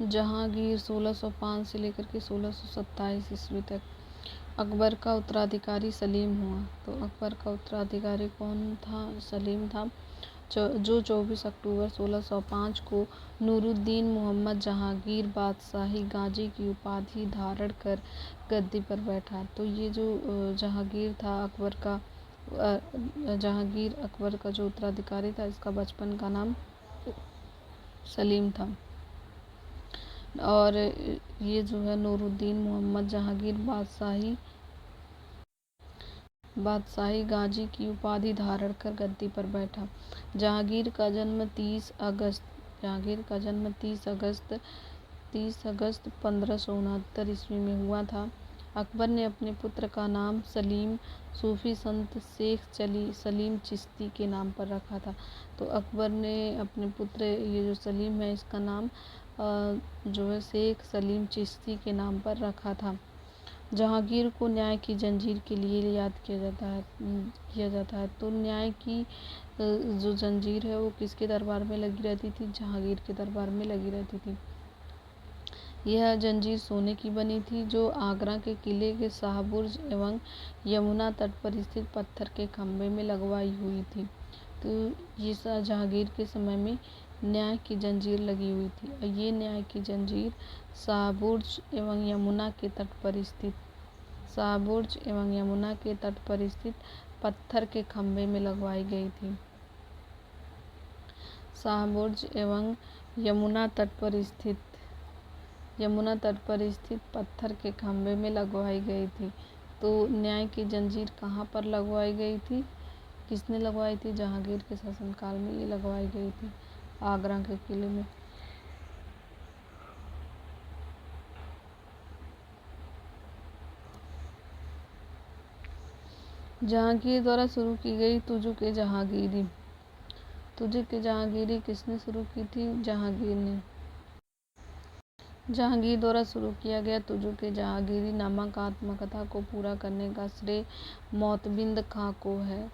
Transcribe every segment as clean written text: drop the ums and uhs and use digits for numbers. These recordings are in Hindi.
जहांगीर 1605 से लेकर के 1627 ईस्वी तक अकबर का उत्तराधिकारी सलीम हुआ। तो अकबर का उत्तराधिकारी कौन था? सलीम था, जो 24 अक्टूबर 1605 को नूरुद्दीन मोहम्मद जहांगीर बादशाही गाजी की उपाधि धारण कर गद्दी पर बैठा। तो ये जो जहांगीर था जहांगीर अकबर का जो उत्तराधिकारी था, इसका बचपन का नाम सलीम था। और ये जो है नूरुद्दीन मोहम्मद जहांगीर बादशाही गाजी की उपाधि धारण कर गद्दी पर बैठा। जहांगीर का जन्म 30 अगस्त 1569 ईस्वी में हुआ था। अकबर ने अपने पुत्र का नाम सलीम सूफी संत शेख सलीम चिश्ती के नाम पर रखा था। तो अकबर ने अपने पुत्र, ये जो सलीम है, इसका नाम जो है शेख सलीम चिश्ती के नाम पर रखा था। जहांगीर को न्याय की जंजीर के लिए याद किया जाता है। तो न्याय की जो जंजीर है वो किसके दरबार में लगी रहती थी? जहांगीर के दरबार में लगी रहती थी। यह जंजीर सोने की बनी थी, जो आगरा के किले के शाहबुर्ज एवं यमुना तट पर स्थित पत्थर के खंभे में लगवाई हुई थी। तो ये जहांगीर के समय में न्याय की जंजीर लगी हुई थी, और ये न्याय की जंजीर शाहबुर्ज एवं यमुना के तट पर स्थित पत्थर के खंभे में लगवाई गई थी। शाहबुर्ज एवं यमुना तट पर स्थित पत्थर के खंभे में लगवाई गई थी। तो न्याय की जंजीर कहाँ पर लगवाई गई थी? किसने लगवाई थी? जहांगीर के शासनकाल में ये लगवाई गई थी, आगरा के किले में। जहांगीर द्वारा शुरू की गई तुझ के जहांगीरी किसने शुरू की थी? जहांगीर ने। जहांगीर द्वारा शुरू किया गया तुझ के जहांगीरी नामक आत्मकथा को पूरा करने का श्रेय मोतबिंद खां को है।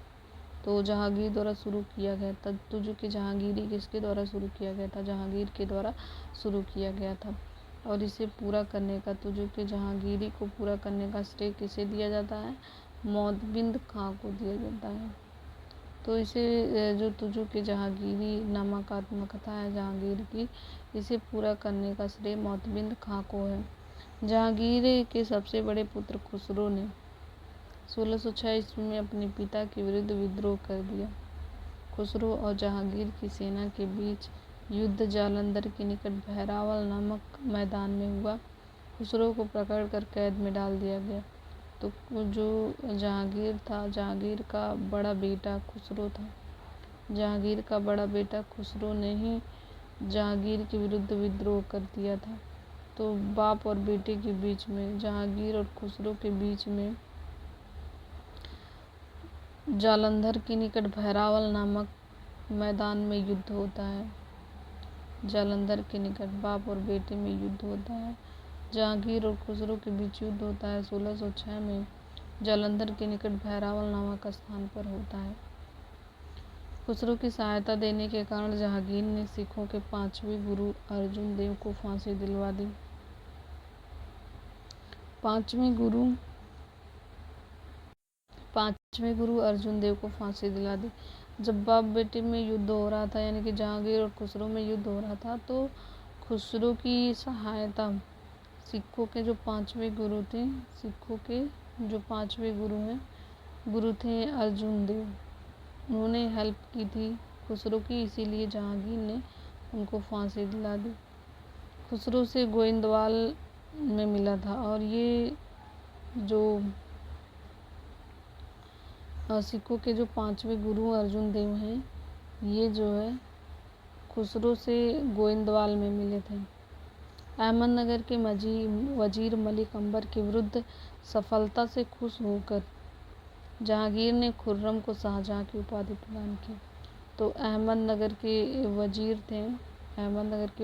तो जहांगीर द्वारा शुरू किया गया था तुझ के जहांगीरी, किसके द्वारा शुरू किया गया था? जहांगीर के द्वारा शुरू किया गया था। और इसे पूरा करने का, तुझ के जहांगीरी को पूरा करने का श्रेय किसे दिया जाता है? मोतबिंद खां को दिया जाता है। तो इसे जो तुझ के जहांगीरी नामक आत्मकथा है जहांगीर की, इसे पूरा करने का श्रेय मोतबिंद खां को है। जहांगीर के सबसे बड़े पुत्र खुसरो ने 1606 ईस्वी में अपने पिता के विरुद्ध विद्रोह कर दिया। खुसरो और जहांगीर की सेना के बीच युद्ध जालंधर के निकट बहरावल नामक मैदान में हुआ। खुसरो को पकड़ कर कैद में डाल दिया गया। तो जो जहांगीर था, जहांगीर का बड़ा बेटा खुसरो था। जहांगीर का बड़ा बेटा खुसरो ने ही जहांगीर के विरुद्ध विद्रोह कर दिया था। तो बाप और बेटे के बीच में, जहांगीर और खुसरो के बीच में जालंधर के निकट बहरावल नामक मैदान में युद्ध होता है। जालंधर के निकट बाप और बेटे में युद्ध होता है। जहांगीर और खुसरो के बीच युद्ध होता है 1606 में जालंधर के निकट बहरावल नामक स्थान पर होता है। खुसरो की सहायता देने के कारण जहांगीर ने सिखों के 5वें गुरु अर्जुन देव को फांसी दिलवा दी। 5वें गुरु अर्जुन देव को फांसी दिला दी। जब बाप बेटे में युद्ध हो रहा था, यानी कि जहांगीर और खुसरो में युद्ध हो रहा था, तो खुसरो की सहायता सिखों के जो 5वें गुरु थे, सिखों के जो 5वें गुरु थे अर्जुन देव, उन्होंने हेल्प की थी खुसरो की, इसीलिए जहांगीर ने उनको फांसी दिला दी। खुसरो से गोइंदवाल में मिला था। और ये जो सिखों के जो 5वें गुरु अर्जुन देव हैं, ये जो है खुसरो से गोइंदवाल में मिले थे। अहमदनगर के वजीर मलिक अंबर के विरुद्ध सफलता से खुश होकर जहांगीर ने खुर्रम को शाहजहां की उपाधि प्रदान की। तो अहमदनगर के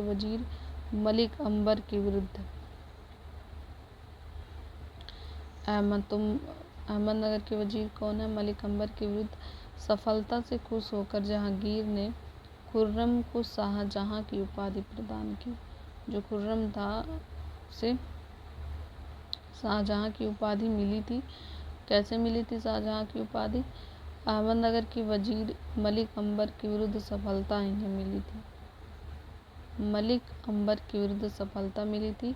वजीर मलिक अंबर के विरुद्ध अहमदनगर के वजीर कौन है? मलिक अंबर के विरुद्ध सफलता से खुश होकर जहांगीर ने खुर्रम को शाहजहां की उपाधि प्रदान की। जो खुर्रम था उसे शाहजहाँ की उपाधि मिली थी। कैसे मिली थी शाहजहाँ की उपाधि? अहमदनगर के वजीर मलिक अंबर के विरुद्ध सफलता इन्हें मिली थी। मलिक अंबर के विरुद्ध सफलता मिली थी,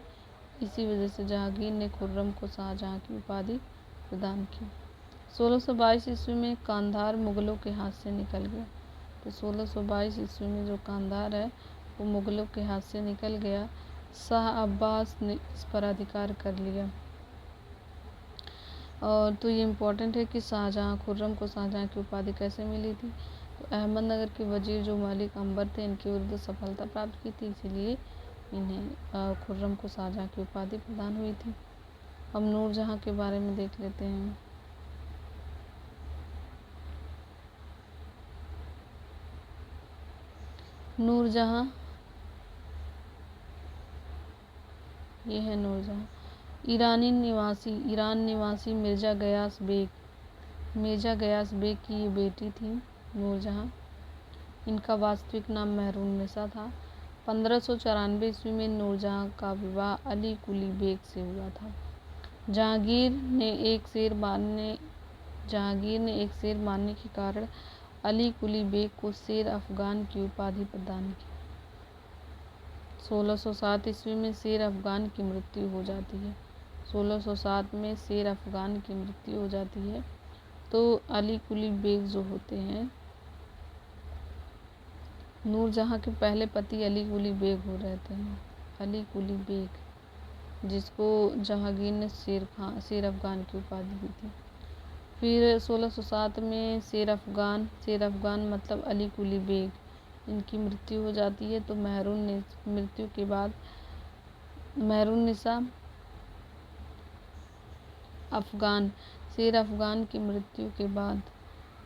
इसी वजह से जहांगीर ने खुर्रम को शाहजहाँ की उपाधि प्रदान की। 1622 ईस्वी में कांधार मुगलों के हाथ से निकल गया। तो 1622 ईस्वी में जो कांधार है वो मुगलों के हाथ से निकल गया। शाह अब्बास ने इस पर अधिकार कर लिया। और तो ये इम्पोर्टेंट है कि शाहजहाँ खुर्रम को शाहजहाँ की उपाधि कैसे मिली थी। तो अहमदनगर के वजीर जो मलिक अंबर थे इनके विरुद्ध सफलता प्राप्त की थी, इसीलिए इन्हें खुर्रम को शाहजहाँ की उपाधि प्रदान हुई थी। हम नूरजहाँ के बारे में देख लेते हैं। नूरजहाँ, ये है नूरजहाँ। ईरान निवासी मिर्जा गयास बेग की ये बेटी थी नूरजहाँ। इनका वास्तविक नाम महरुन्निसा था। 1594 ईस्वी में नूरजहाँ का विवाह अली कुली बेग से हुआ था। जहांगीर ने एक शेर मानने के कारण अली कुली बेग को शेर अफगान की उपाधि प्रदान की। 1607 ईस्वी में शेर अफगान की मृत्यु हो जाती है। 1607 में शेर अफगान की मृत्यु हो जाती है। तो अली कुली बेग जो होते हैं, नूरजहाँ के पहले पति अली कुली बेग हो रहते हैं। अली कुली बेग, जिसको जहांगीर ने शेर अफगान की उपाधि दी थी। फिर 1607 में शेर अफगान मतलब अली कुली बेग, इनकी मृत्यु हो जाती है। तो मृत्यु के बाद महरुन्निसा शेर अफगान की मृत्यु के बाद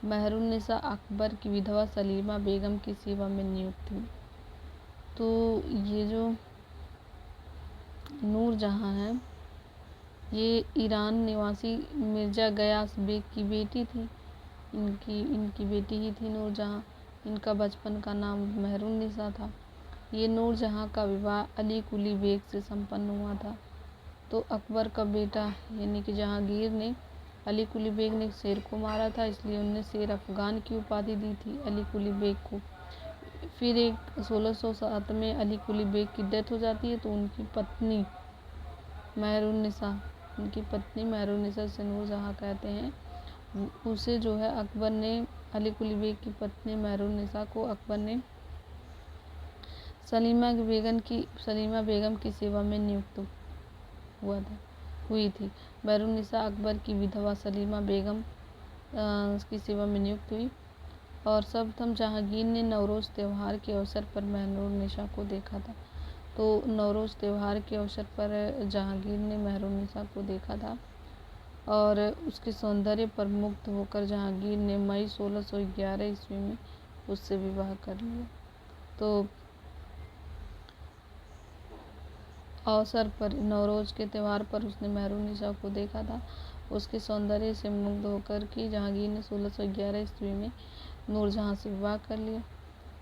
महरुन्निसा अकबर की विधवा सलीमा बेगम की सेवा में नियुक्त हुई। तो ये जो नूरजहाँ है ये ईरान निवासी मिर्जा गयास बेग की बेटी थी। इनकी बेटी ही थी नूरजहाँ। इनका बचपन का नाम महरुन्निसा था। ये नूरजहाँ का विवाह अली कुली बेग से संपन्न हुआ था। तो अकबर का बेटा यानी कि जहांगीर ने अली कुली बेग ने शेर को मारा था, इसलिए उन्हें शेर अफगान की उपाधि दी थी अली कुली बेग को। फिर 1607 में अली कुली बेग की डेथ हो जाती है। तो उनकी पत्नी महरुन्निसा से नूरजहाँ कहते हैं, उसे जो है अकबर ने अली कुली बेग की पत्नी महरुन्निसा को अकबर ने सलीमा बेगम की सेवा में नियुक्त हुई थी। महरुन्निसा अकबर की विधवा सलीमा बेगम की सेवा में नियुक्त हुई। और सर्वप्रथम जहांगीर ने नवरोज़ त्यौहार के अवसर पर महरुन्निसा को देखा था। तो नवरोज़ त्यौहार के अवसर पर जहांगीर ने महरुन्निसा को देखा था और उसके सौंदर्य पर मुग्ध होकर जहांगीर ने मई 1611 ईस्वी में उससे विवाह कर लिया। तो अवसर पर नवरोज़ के त्यौहार पर उसने महरुन्निसा को देखा था। उसके सौंदर्य से मुग्ध होकर के जहांगीर ने 1611 ईस्वी में नूरजहाँ से विवाह कर लिया।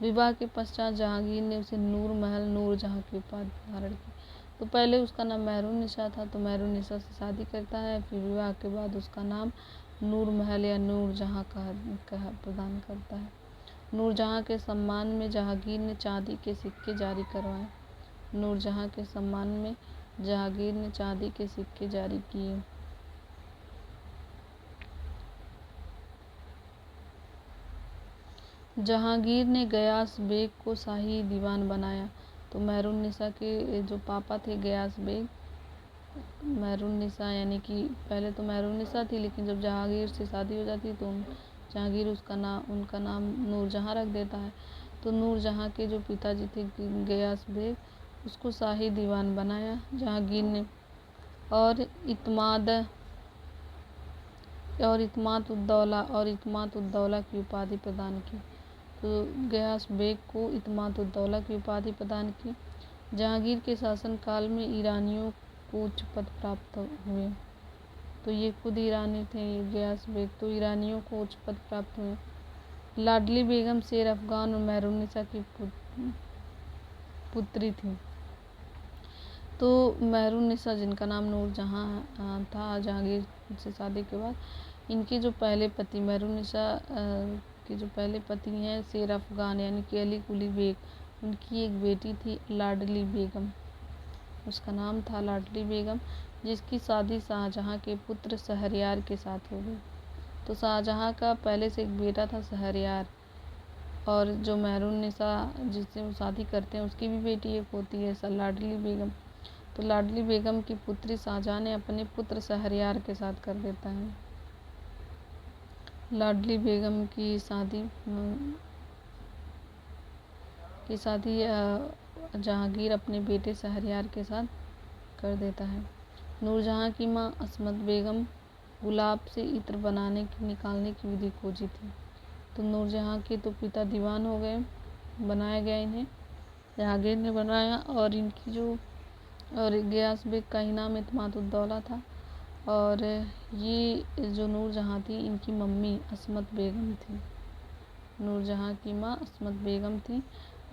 विवाह के पश्चात जहांगीर ने उसे नूरजहाँ की उपाधि धारण की। तो पहले उसका नाम महरुन्निसा था, तो महरुन्निसा से शादी करता है। फिर विवाह के बाद उसका नाम नूरमहल या नूरजहाँ कहा प्रदान करता है। नूरजहाँ के सम्मान में जहांगीर ने चांदी के सिक्के जारी करवाए। नूरजहाँ के सम्मान में जहांगीर ने चांदी के सिक्के जारी किए। जहांगीर ने गयास बेग को शाही दीवान बनाया। तो महरुन्निसा के जो पापा थे गयास बेग, महरुन्निसा यानी कि पहले तो महरुन्निसा थी, लेकिन जब जहांगीर से शादी हो जाती तो जहांगीर उनका नाम नूरजहाँ रख देता है। तो नूरजहाँ के जो पिताजी थे गयास बेग, उसको शाही दीवान बनाया जहांगीर ने और इत्माद उद्दौला की उपाधि प्रदान की। तो गयास बेग को इत्माद उद्दौला की उपाधि प्रदान की। जहांगीर के शासनकाल में ईरानियों को उच्च पद प्राप्त हुए। तो ये खुद ईरानी थे गयास बेग, तो ईरानियों को उच्च पद प्राप्त हुए। लाडली बेगम शेर अफगान और महरुन्निसा की पुत्री थी। तो मेहरुन्निसा जिनका नाम नूरजहाँ था जहांगीर से शादी के बाद, इनके जो पहले पति मेहरुन्निसा के जो पहले पति हैं शेर अफ़गान यानी कि अली कुली बेग, उनकी एक बेटी थी लाडली बेगम, उसका नाम था लाडली बेगम, जिसकी शादी शाहजहाँ के पुत्र शहरयार के साथ हो गई। तो शाहजहाँ का पहले से एक बेटा था शहरयार, और जो मेहरुन्निसा जिससे वो शादी करते हैं उसकी भी बेटी एक होती है लाडली बेगम। तो लाडली बेगम की पुत्री शाहजहाँ ने अपने पुत्र शहरयार के साथ कर देता है। लाडली बेगम की शादी जहांगीर अपने बेटे शहरयार के साथ कर देता है। नूरजहाँ की माँ अस्मत बेगम गुलाब से इत्र निकालने की विधि खोजी थी। तो नूरजहाँ के तो पिता दीवान हो गए, बनाया गया इन्हें, जहांगीर ने बनाया, और इनकी गियास बेग का ही नाम इत्मादुद्दौला था। और ये जो नूरजहाँ थी इनकी मम्मी अस्मत बेगम थी। नूरजहाँ की माँ अस्मत बेगम थी।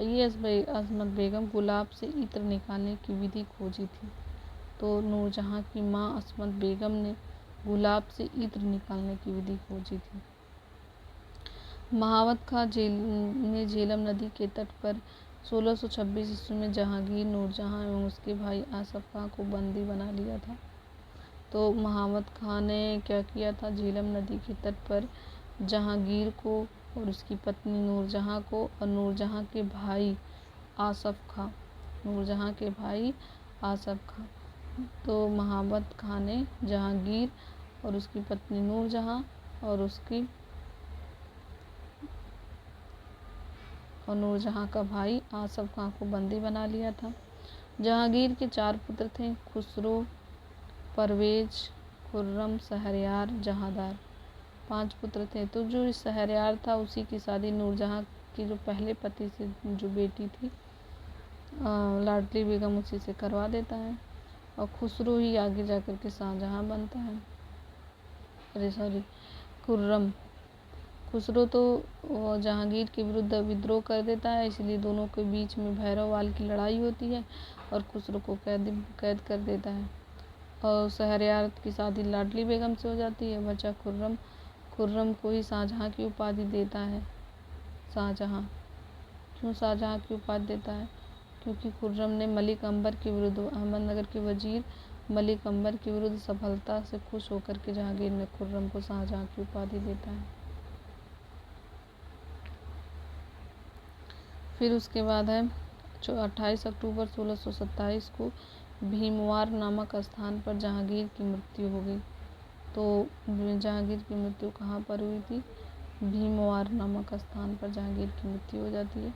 ये अस्मत बेगम गुलाब से इत्र निकालने की विधि खोजी थी। तो नूरजहाँ की माँ अस्मत बेगम ने गुलाब से इत्र निकालने की विधि खोजी थी। महावत खां ने झेलम नदी के तट पर 1626 ईस्वी में जहांगीर, नूरजहाँ एवं उसके भाई आसफ खां को बंदी बना लिया था। तो महावत खां ने क्या किया था, झेलम नदी के तट पर जहांगीर को और उसकी पत्नी नूरजहाँ को और नूरजहाँ के भाई आसफ खां, तो महावत खां ने जहांगीर और उसकी पत्नी नूरजहाँ और नूरजहाँ का भाई आसफ खां को बंदी बना लिया था। जहांगीर के 4 पुत्र थे, खुसरो, परवेज, खुर्रम, शहरयार, जहांदार, 5 पुत्र थे। तो जो शहरयार था उसी की शादी नूरजहाँ की जो पहले पति से जो बेटी थी लाडली बेगम, उसी से करवा देता है, और खुसरो ही आगे जाकर के शाहजहाँ बनता है। खुसरो तो जहांगीर के विरुद्ध विद्रोह कर देता है, इसलिए दोनों के बीच में भैरववाल की लड़ाई होती है और खुसरो को कैद कर देता है। और शहरयार की शादी लाडली बेगम से हो जाती है। बचा खुर्रम को ही शाहजहाँ की उपाधि देता है। शाहजहाँ क्यों शाहजहाँ की उपाधि देता है? क्योंकि खुर्रम ने मलिक अंबर के विरुद्ध, अहमदनगर के वजीर मलिक अंबर के विरुद्ध सफलता से खुश होकर के जहांगीर ने खुर्रम को शाहजहाँ की उपाधि देता है। फिर उसके बाद है 28 अक्टूबर 1627 को भीमवार नामक स्थान पर जहांगीर की मृत्यु हो गई। तो जहांगीर की मृत्यु कहाँ पर हुई थी? भीमवार नामक स्थान पर जहांगीर की मृत्यु हो जाती है।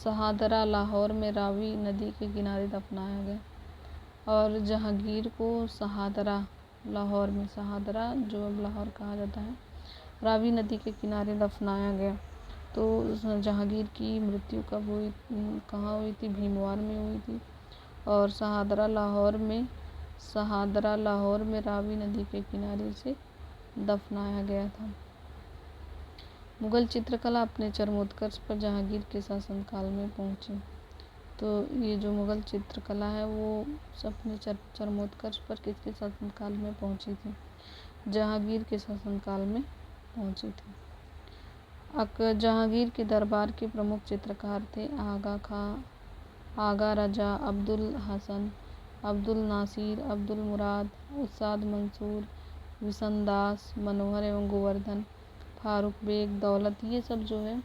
शहादरा लाहौर में रावी नदी के किनारे दफनाया गया। और जहांगीर को शहादरा लाहौर में, शहादरा जो अब लाहौर कहा जाता है, रावी नदी के किनारे दफनाया गया। तो जहांगीर की मृत्यु कब हुई, कहाँ हुई थी? भीमवार में हुई थी। और शहादरा लाहौर में रावी नदी के किनारे से दफनाया गया था। मुगल चित्रकला अपने चरमोत्कर्ष पर जहांगीर के शासनकाल में पहुंची। तो ये जो मुगल चित्रकला है वो अपने चरमोत्कर्ष पर किसके शासनकाल में पहुंची थी? जहांगीर के शासनकाल में पहुंची थी। जहांगीर के दरबार के प्रमुख चित्रकार थे आगा खां, आगा रजा, अब्दुल हसन, अब्दुल नासिर, अब्दुल मुराद, उस्ताद मंसूर, विसनदास, मनोहर एवं गोवर्धन, फारूक बेग, दौलत, ये सब जो है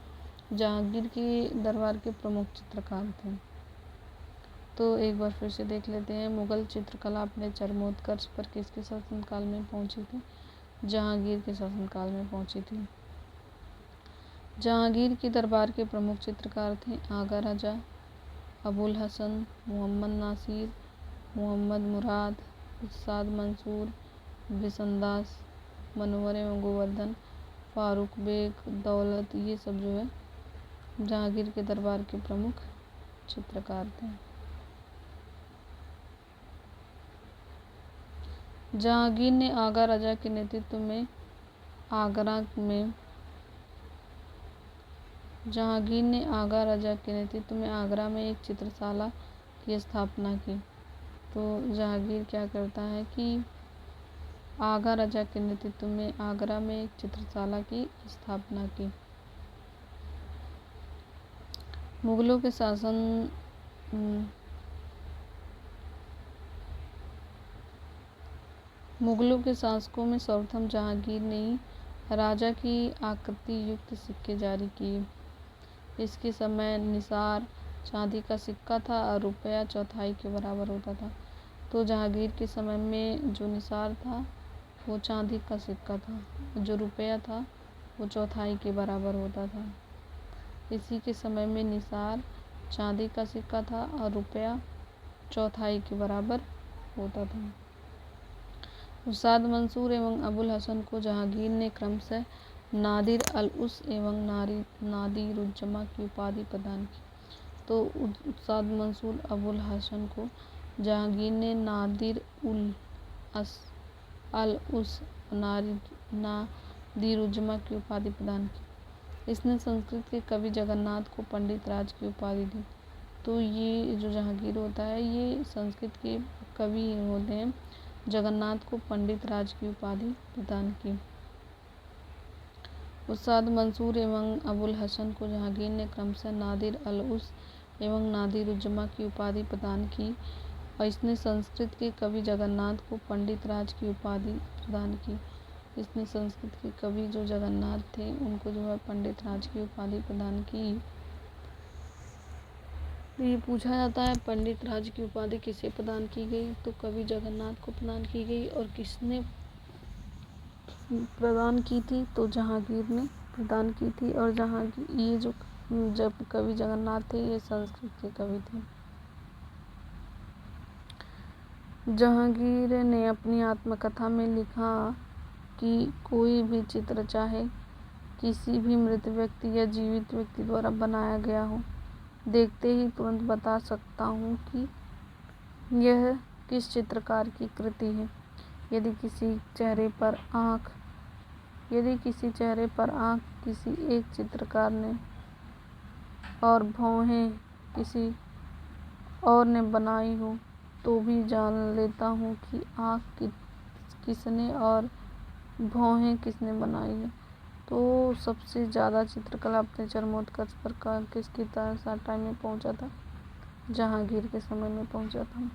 जहांगीर के दरबार के प्रमुख चित्रकार थे। तो एक बार फिर से देख लेते हैं, मुगल चित्रकला अपने चरमोत्कर्ष पर किसके शासनकाल में पहुंची थी? जहांगीर के शासनकाल में पहुंची थी। जहांगीर के दरबार के प्रमुख चित्रकार थे आगा रजा, अबुल हसन, मोहम्मद नासिर, मोहम्मद मुराद, उस्ताद मंसूर, विसनदास, मनोहर एवं गोवर्धन, फारूक बेग, दौलत, ये सब जो है जहांगीर के दरबार के प्रमुख चित्रकार थे। जहांगीर ने आगा रजा के नेतृत्व में आगरा में एक चित्रशाला की स्थापना की। तो जहांगीर क्या करता है कि आगा राजा के नेतृत्व में आगरा में एक चित्रशाला की स्थापना की। मुगलों के शासकों में सर्वप्रथम जहांगीर ने ही राजा की आकृति युक्त सिक्के जारी किए। इसके समय निसार चांदी का सिक्का था और रुपया चौथाई के बराबर होता था। तो जहांगीर के समय में जो निसार था वो चांदी का सिक्का था, जो रुपया था वो चौथाई के बराबर होता था। इसी के समय में निसार चांदी का सिक्का था और रुपया चौथाई के बराबर होता था। उस्ताद मंसूर एवं अबुल हसन को जहांगीर ने क्रमशः नादिर अल उस एवं नादिरुज्जमा की उपाधि प्रदान की। तो उस्ताद मंसूर अबुल हसन को जहांगीर ने नादिर अल उस नादिरुज्जमा की उपाधि प्रदान की। इसने संस्कृत के कवि जगन्नाथ को पंडित राज की उपाधि दी। तो ये जो जहांगीर होता है ये संस्कृत के कवि होते हैं, जगन्नाथ को पंडित राज की उपाधि प्रदान की। उस्ताद मंसूर एवं अबुल हसन को जहांगीर ने क्रमशः नादिर अल उस एवं नादिरुज्जमा की उपाधि प्रदान की और इसने संस्कृत के कवि जगन्नाथ को पंडित राज की उपाधि प्रदान की। इसने संस्कृत के कवि जो जगन्नाथ थे उनको जो है पंडित राज की उपाधि प्रदान की। ये पूछा जाता है पंडित राज की उपाधि किसे प्रदान की गई, तो कवि जगन्नाथ को प्रदान की गई। और किसने प्रदान की थी, तो जहांगीर ने प्रदान की थी। और जहांगीर ये जो जब कवि जगन्नाथ थे ये संस्कृत के कवि थे। जहांगीर ने अपनी आत्मकथा में लिखा कि कोई भी चित्र चाहे किसी भी मृत व्यक्ति या जीवित व्यक्ति द्वारा बनाया गया हो, देखते ही तुरंत बता सकता हूँ कि यह किस चित्रकार की कृति है। यदि किसी चेहरे पर आँख किसी एक चित्रकार ने और भौहें किसी और ने बनाई हो, तो भी जान लेता हूँ कि आँख किसने और भौहें किसने बनाई है। तो सबसे ज़्यादा चित्रकला अपने चरमोत्कर्ष पर किसकी टाइम में पहुँचा था, जहांगीर के समय में पहुँचा था।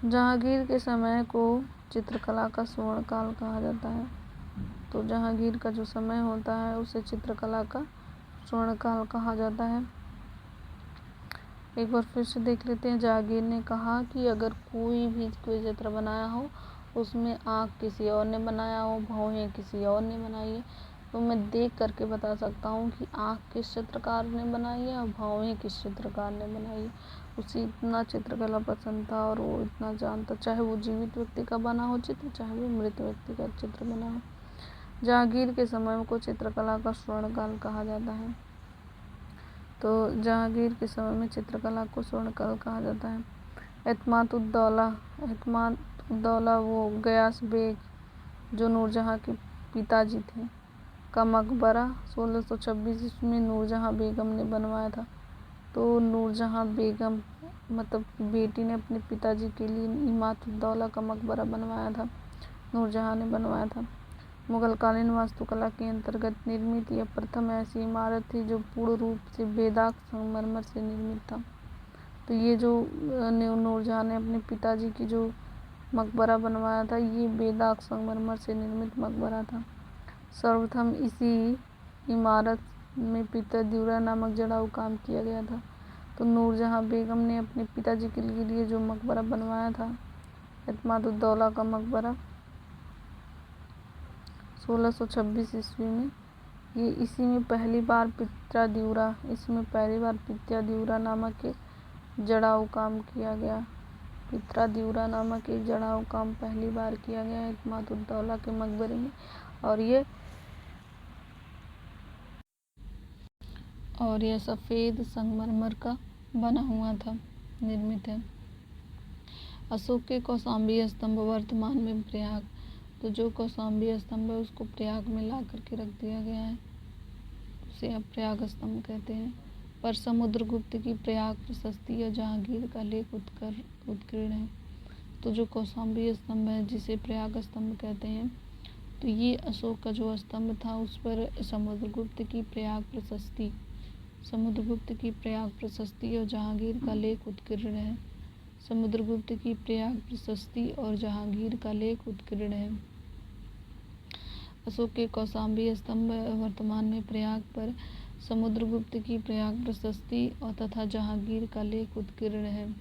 जहांगीर के समय को चित्रकला का स्वर्ण काल कहा जाता है। तो जहांगीर का जो समय होता है उसे चित्रकला का स्वर्ण काल कहा जाता है। एक बार फिर से देख लेते हैं। जहांगीर ने कहा कि अगर कोई चित्र बनाया हो उसमें आँख किसी और ने बनाया हो, भौहें किसी और ने बनाई है, तो मैं देख करके बता सकता हूँ कि आँख किस चित्रकार ने बनाई है और भौहें किस चित्रकार ने बनाई है। उसे इतना चित्रकला पसंद था और वो इतना जानता, चाहे वो जीवित व्यक्ति का बना हो चित्र, चाहे वो मृत व्यक्ति का चित्र बना हो। जहांगीर के समय को चित्रकला का स्वर्ण काल कहा जाता है। तो जहांगीर के समय में चित्रकला को स्वर्ण काल कहा जाता है। एतमाद-उद-दौला वो गयास बेग जो नूरजहाँ के पिताजी थे का मकबरा 1626 ईस्वी में नूरजहाँ बेगम ने बनवाया था। तो नूरजहाँ बेगम मतलब बेटी ने अपने पिताजी के लिए इमाद-उद-दौला का मकबरा बनवाया था, नूरजहाँ ने बनवाया था। मुगलकालीन वास्तुकला के अंतर्गत निर्मित यह प्रथम ऐसी इमारत थी जो पूर्ण रूप से बेदाग संगमरमर से निर्मित था। तो ये जो नूरजहाँ ने अपने पिताजी की जो मकबरा बनवाया था ये बेदाग संगमरमर से निर्मित मकबरा था। सर्वप्रथम इसी इमारत में पीतल द्यूरा नामक जड़ाऊ काम किया गया था। तो नूरजहाँ बेगम ने अपने पिताजी के लिए जो मकबरा बनवाया था एतमाद-उद-दौला का मकबरा 1626 ईस्वी में, ये इसी में पहली बार पित्रा द्यूरा नामक एक जड़ाऊ काम किया गया। पित्रा द्यूरा नामक एक जड़ाऊ काम पहली बार किया गया एतमाद-उद-दौला के मकबरे में। और यह सफ़ेद संगमरमर का बना हुआ था, निर्मित है। अशोक के कौशाम्बी स्तंभ वर्तमान में प्रयाग, तो जो कौशाम्बी स्तंभ है उसको प्रयाग में ला करके रख दिया गया है, उसे अब प्रयाग स्तंभ कहते हैं। पर समुद्रगुप्त की प्रयाग प्रशस्ति और जहांगीर का लेख उत्कीर्ण है। तो जो कौशाम्बी स्तंभ है, जिसे प्रयाग स्तंभ कहते हैं, तो ये अशोक का जो स्तंभ था उस पर समुद्रगुप्त की प्रयाग प्रशस्ति और जहांगीर का लेख उत्कीर्ण है। समुद्रगुप्त की प्रयाग प्रशस्ति और जहांगीर का लेख उत्कीर्ण है। अशोक के कौशाम्बी स्तंभ वर्तमान में प्रयाग पर समुद्रगुप्त की प्रयाग प्रशस्ति और तथा जहांगीर का लेख उत्कीर्ण है।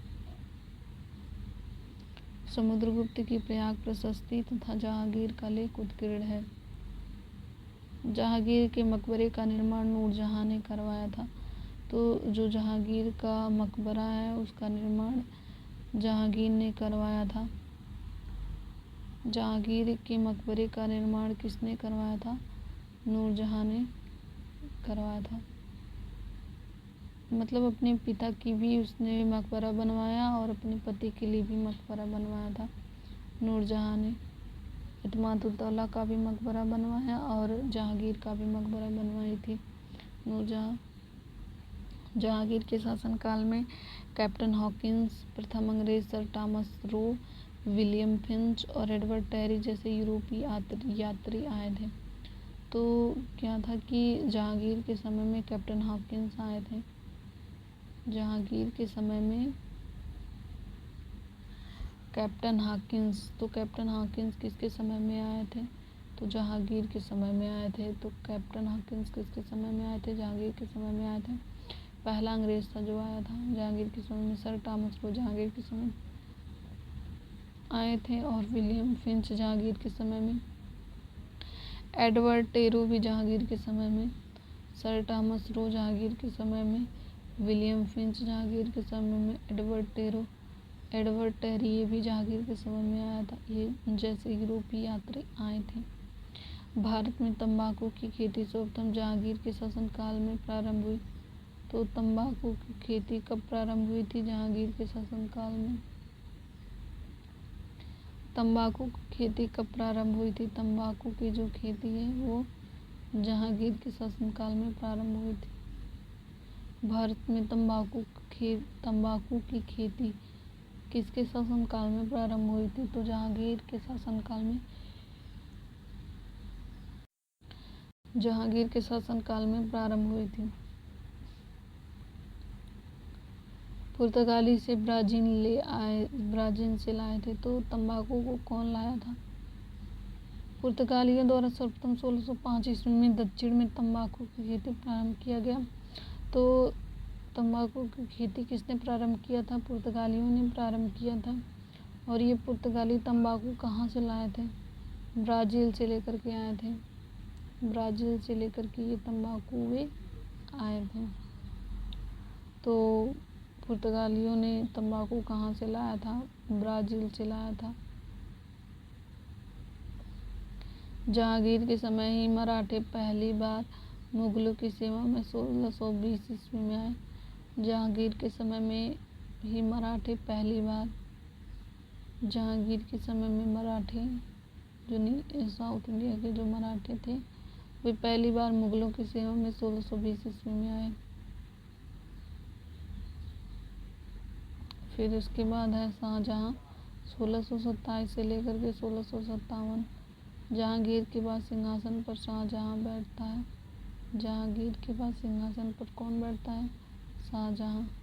समुद्रगुप्त की प्रयाग प्रशस्ति तथा जहांगीर का लेख उत्कीर्ण है। जहांगीर के मकबरे का निर्माण नूरजहां ने करवाया था। तो जो जहांगीर का मकबरा है उसका निर्माण जहांगीर ने करवाया था। जहांगीर के मकबरे का निर्माण किसने करवाया था? नूरजहां ने करवाया था। मतलब अपने पिता की भी उसने मकबरा बनवाया और अपने पति के लिए भी मकबरा बनवाया था नूरजहां ने। इत्माद-उद-दौला का भी मकबरा बनवाया और जहांगीर का भी मकबरा बनवाई थी नूरजहां। जहांगीर के शासनकाल में कैप्टन हॉकिंस, प्रथम अंग्रेज sir Thomas Roe, William Finch और एडवर्ड टेरी जैसे यूरोपीय यात्री आए थे। तो क्या था कि जहांगीर के समय में कैप्टन हॉकिंस आए थे। जहांगीर के समय में कैप्टन हॉकिंस, तो कैप्टन हॉकिंस किसके समय में आए थे? तो जहांगीर के समय में आए थे। तो कैप्टन हॉकिंस किसके समय में आए थे? जहांगीर के समय में आए थे। पहला अंग्रेज था जो आया था जहांगीर के समय में, सर टॉमस रो जहांगीर के समय आए थे और विलियम फिंच जहांगीर के समय में, एडवर्ड टेरो भी जहांगीर के समय में, सर टॉमस रो जहांगीर के समय में, विलियम फिंच जहांगीर के समय में, एडवर्ड टेरी ये भी जहांगीर के समय में आया था। ये जैसे यूरोपीय यात्री आए थे। भारत में तंबाकू की खेती सर्वप्रथम जहांगीर के शासनकाल में प्रारंभ हुई। तो तंबाकू की खेती कब प्रारंभ हुई थी? जहांगीर के शासनकाल में। तंबाकू की खेती कब प्रारंभ हुई थी? तंबाकू की जो खेती है वो जहांगीर के शासनकाल में प्रारंभ हुई थी। भारत में तंबाकू की खेती किसके शासनकाल में प्रारंभ हुई थी? तो जहांगीर के शासनकाल में। जहांगीर के शासनकाल में प्रारंभ हुई थी। पुर्तगाली से ब्राजील से लाए थे। तो तंबाकू को कौन लाया था? पुर्तगालियों द्वारा सर्वप्रथम 1605 ईस्वी में दक्षिण में तंबाकू की खेती प्रारंभ किया गया। तो तंबाकू की खेती किसने प्रारंभ किया था? पुर्तगालियों ने प्रारंभ किया था। और ये पुर्तगाली तंबाकू कहाँ से लाए थे? ब्राज़ील से लेकर के आए थे। ब्राज़ील से लेकर के ये तंबाकू वे आए थे। तो पुर्तगालियों ने तंबाकू कहाँ से लाया था? ब्राज़ील से लाया था। जहांगीर के समय ही मराठे पहली बार मुगलों की सेवा में 1620 ईस्वी में आए। जहांगीर के समय में ही मराठे पहली बार, जहांगीर के समय में मराठे जो साउथ इंडिया के जो मराठे थे वे पहली बार मुगलों की सेवा में 1620 ईस्वी में आए। फिर उसके बाद है शाहजहां, 1627 से लेकर के 1657। जहांगीर के बाद सिंहासन पर शाहजहां बैठता है। जहांगीर के बाद सिंहासन पर कौन बैठता है? शाहजहां।